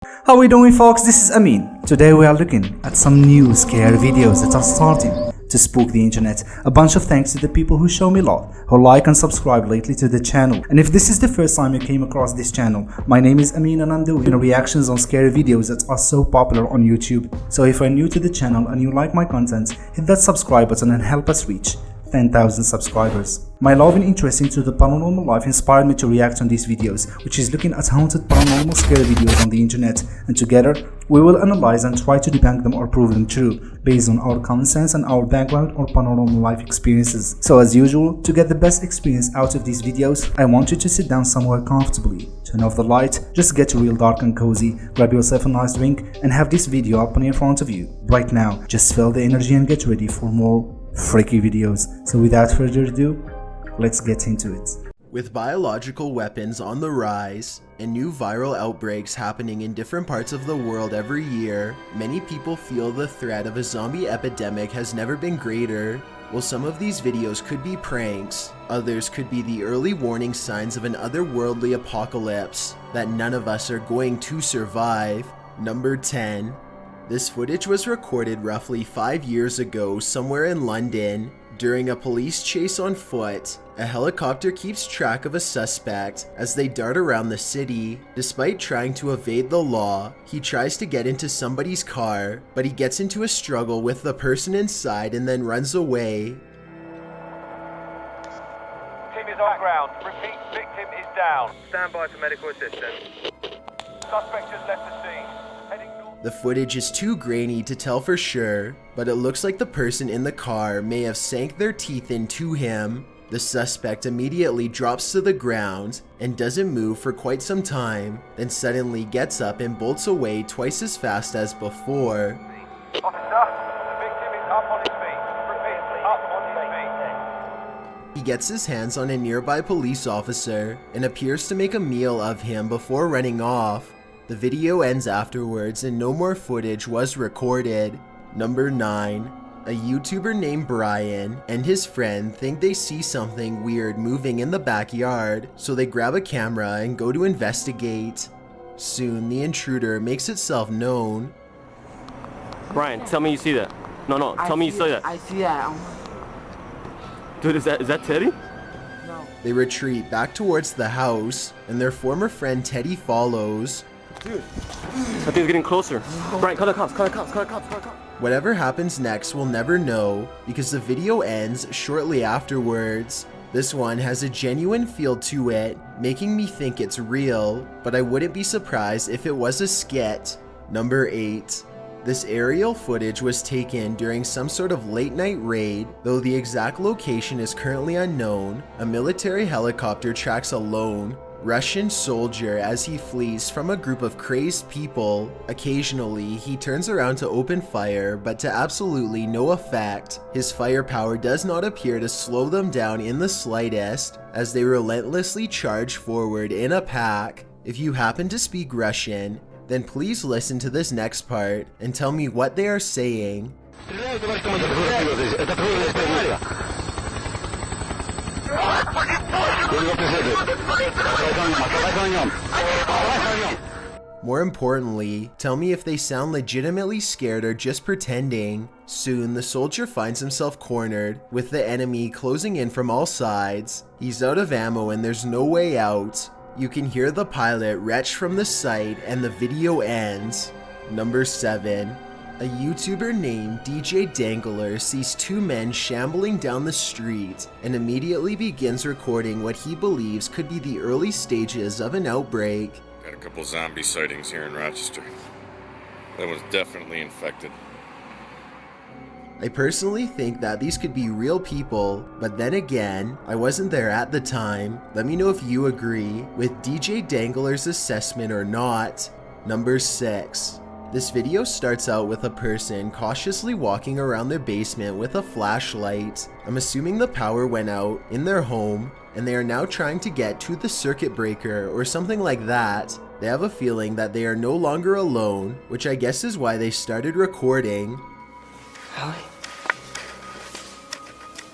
How we doing, folks? This is Amin. Today we are looking at some new scary videos that are starting to spook the internet. A bunch of thanks to the people who show me love, who like and subscribe lately to the channel. And if this is the first time you came across this channel, my name is Amin and I'm doing reactions on scary videos that are so popular on YouTube. So if you're new to the channel and you like my content, hit that subscribe button and help us reach 10,000 subscribers. My love and interest into the paranormal life inspired me to react on these videos, which is looking at haunted paranormal scary videos on the internet, and together we will analyze and try to debunk them or prove them true based on our common sense and our background or paranormal life experiences. So as usual, to get the best experience out of these videos, I want you to sit down somewhere comfortably, turn off the light, just get real dark and cozy, grab yourself a nice drink and have this video up in front of you right now. Just feel the energy and get ready for more freaky videos. So without further ado, let's get into it. With biological weapons on the rise and new viral outbreaks happening in different parts of the world every year, many people feel the threat of a zombie epidemic has never been greater. While some of these videos could be pranks, others could be the early warning signs of an otherworldly apocalypse that none of us are going to survive. Number 10. This footage was recorded roughly 5 years ago somewhere in London. During a police chase on foot, a helicopter keeps track of a suspect as they dart around the city. Despite trying to evade the law, he tries to get into somebody's car, but he gets into a struggle with the person inside and then runs away. Team is on ground. Repeat, victim is down. Stand by for medical assistance. Suspect just left the scene. Heading north. The footage is too grainy to tell for sure, but it looks like the person in the car may have sank their teeth into him. The suspect immediately drops to the ground and doesn't move for quite some time, then suddenly gets up and bolts away twice as fast as before. Officer, the victim is up on his feet. Repeat, up on his feet. He gets his hands on a nearby police officer and appears to make a meal of him before running off. The video ends afterwards and no more footage was recorded. Number 9. A YouTuber named Brian and his friend think they see something weird moving in the backyard, so they grab a camera and go to investigate. Soon the intruder makes itself known. Brian, tell me you see that. No, tell me you see that. I see that. Dude, is that Teddy? No. They retreat back towards the house and their former friend Teddy follows. Dude, that thing's getting closer. Brian, call the cops. Whatever happens next we'll never know because the video ends shortly afterwards. This one has a genuine feel to it, making me think it's real, but I wouldn't be surprised if it was a skit. Number 8. This aerial footage was taken during some sort of late night raid, though the exact location is currently unknown. A military helicopter tracks a lone Russian soldier as he flees from a group of crazed people. Occasionally, he turns around to open fire, but to absolutely no effect. His firepower does not appear to slow them down in the slightest, as they relentlessly charge forward in a pack. If you happen to speak Russian, then please listen to this next part and tell me what they are saying. More importantly, tell me if they sound legitimately scared or just pretending. Soon, the soldier finds himself cornered, with the enemy closing in from all sides. He's out of ammo and there's no way out. You can hear the pilot retch from the site and the video ends. Number 7. A YouTuber named DJ Dangler sees two men shambling down the street and immediately begins recording what he believes could be the early stages of an outbreak. Got a couple zombie sightings here in Rochester. That was definitely infected. I personally think that these could be real people, but then again, I wasn't there at the time. Let me know if you agree with DJ Dangler's assessment or not. Number 6. This video starts out with a person cautiously walking around their basement with a flashlight. I'm assuming the power went out in their home and they are now trying to get to the circuit breaker or something like that. They have a feeling that they are no longer alone, which I guess is why they started recording. Allie?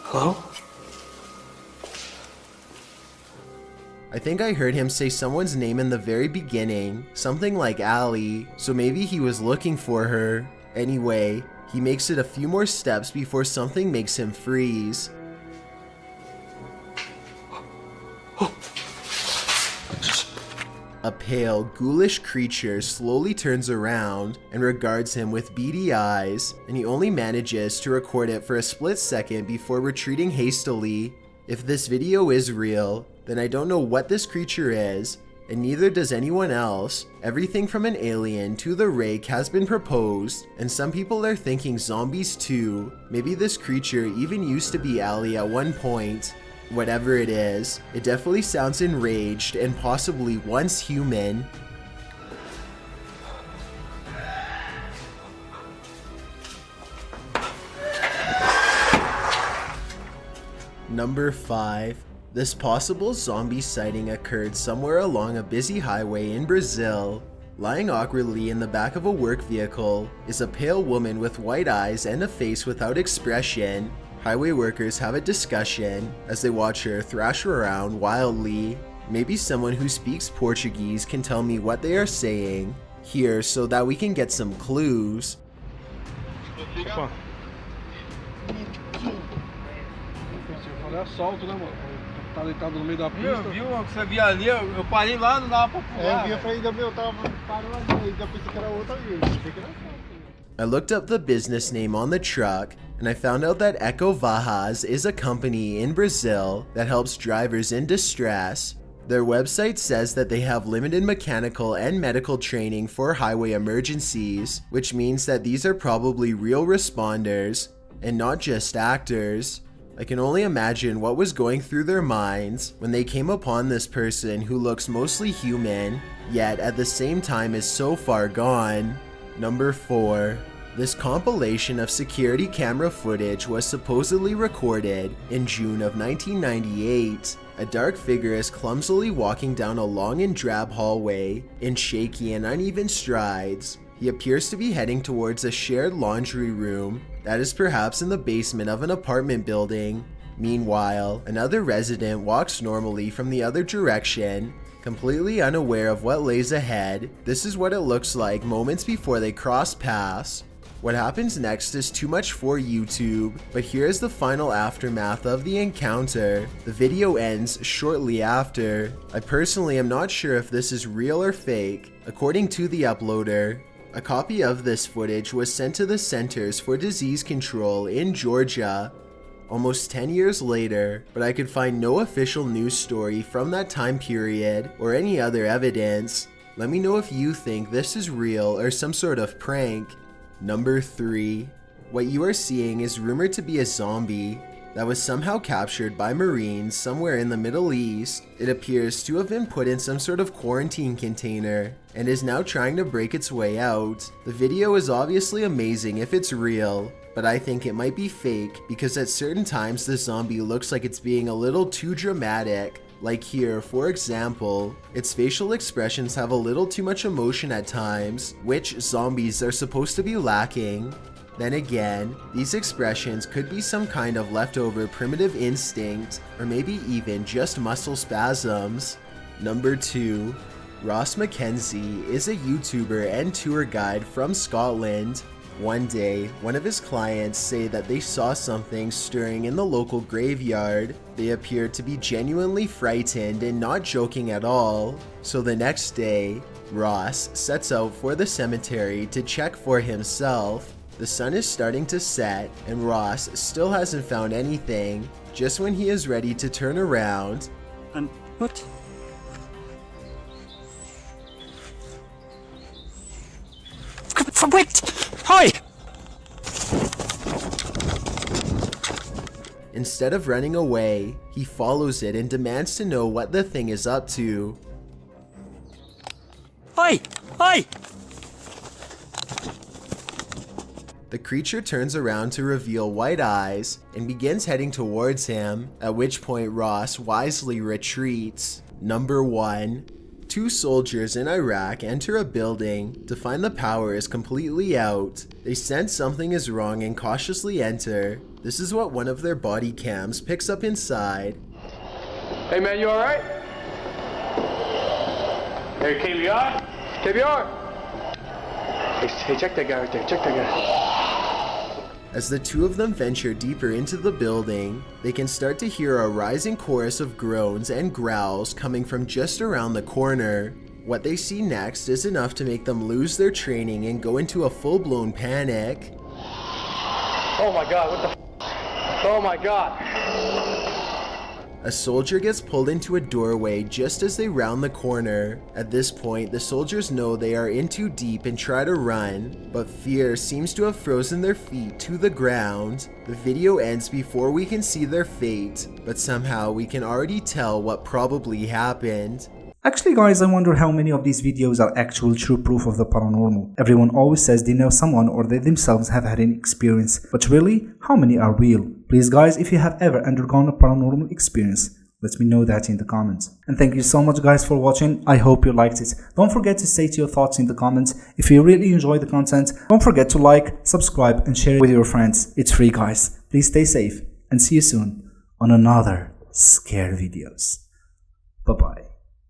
Hello? I think I heard him say someone's name in the very beginning, something like Allie, so maybe he was looking for her. Anyway, he makes it a few more steps before something makes him freeze. A pale, ghoulish creature slowly turns around and regards him with beady eyes, and he only manages to record it for a split second before retreating hastily. If this video is real, then I don't know what this creature is, and neither does anyone else. Everything from an alien to the rake has been proposed, and some people are thinking zombies too. Maybe this creature even used to be Allie at one point. Whatever it is, it definitely sounds enraged and possibly once human. Number 5. This possible zombie sighting occurred somewhere along a busy highway in Brazil. Lying awkwardly in the back of a work vehicle is a pale woman with white eyes and a face without expression. Highway workers have a discussion as they watch her thrash around wildly. Maybe someone who speaks Portuguese can tell me what they are saying here so that we can get some clues. Opa. Olha assalto, né, mano? Tá deitado no meio da pista. Viu? Você via ali, eu parei lá, não dava pra pular. Eu vi, eu falei, ainda meu, tava parando ali, ainda pensei que era outra ali. Pensei que era assalto. I looked up the business name on the truck, and I found out that Eco Varras is a company in Brazil that helps drivers in distress. Their website says that they have limited mechanical and medical training for highway emergencies, which means that these are probably real responders and not just actors. I can only imagine what was going through their minds when they came upon this person who looks mostly human, yet at the same time is so far gone. Number 4. This compilation of security camera footage was supposedly recorded in June of 1998. A dark figure is clumsily walking down a long and drab hallway in shaky and uneven strides. He appears to be heading towards a shared laundry room that is perhaps in the basement of an apartment building. Meanwhile, another resident walks normally from the other direction, completely unaware of what lays ahead. This is what it looks like moments before they cross paths. What happens next is too much for YouTube, but here is the final aftermath of the encounter. The video ends shortly after. I personally am not sure if this is real or fake. According to the uploader, a copy of this footage was sent to the Centers for Disease Control in Georgia almost 10 years later, but I could find no official news story from that time period or any other evidence. Let me know if you think this is real or some sort of prank. Number 3. What you are seeing is rumored to be a zombie that was somehow captured by Marines somewhere in the Middle East. It appears to have been put in some sort of quarantine container and is now trying to break its way out. The video is obviously amazing if it's real, but I think it might be fake because at certain times the zombie looks like it's being a little too dramatic. Like here, for example, its facial expressions have a little too much emotion at times, which zombies are supposed to be lacking. Then again, these expressions could be some kind of leftover primitive instinct, or maybe even just muscle spasms. Number 2. Ross McKenzie is a YouTuber and tour guide from Scotland. One day, one of his clients say that they saw something stirring in the local graveyard. They appeared to be genuinely frightened and not joking at all. So the next day, Ross sets out for the cemetery to check for himself. The sun is starting to set, and Ross still hasn't found anything. Just when he is ready to turn around, And what? Wait! Hi! instead of running away, he follows it and demands to know what the thing is up to. Hi! Hi! The creature turns around to reveal white eyes and begins heading towards him, at which point Ross wisely retreats. Number 1. 2 soldiers in Iraq enter a building to find the power is completely out. They sense something is wrong and cautiously enter. This is what one of their body cams picks up inside. Hey man, you alright? Hey, KBR? KBR? Hey, check that guy right there. Check that guy. As the two of them venture deeper into the building, they can start to hear a rising chorus of groans and growls coming from just around the corner. What they see next is enough to make them lose their training and go into a full-blown panic. Oh my god, what the f? Oh my god. A soldier gets pulled into a doorway just as they round the corner. At this point, the soldiers know they are in too deep and try to run, but fear seems to have frozen their feet to the ground. The video ends before we can see their fate, but somehow we can already tell what probably happened. Actually guys, I wonder how many of these videos are actual true proof of the paranormal. Everyone always says they know someone or they themselves have had an experience, but really, how many are real? Please guys, if you have ever undergone a paranormal experience, let me know that in the comments. And thank you so much guys for watching. I hope you liked it. Don't forget to state your thoughts in the comments. If you really enjoy the content, don't forget to like, subscribe and share it with your friends. It's free guys. Please stay safe and see you soon on another scare videos. Bye bye.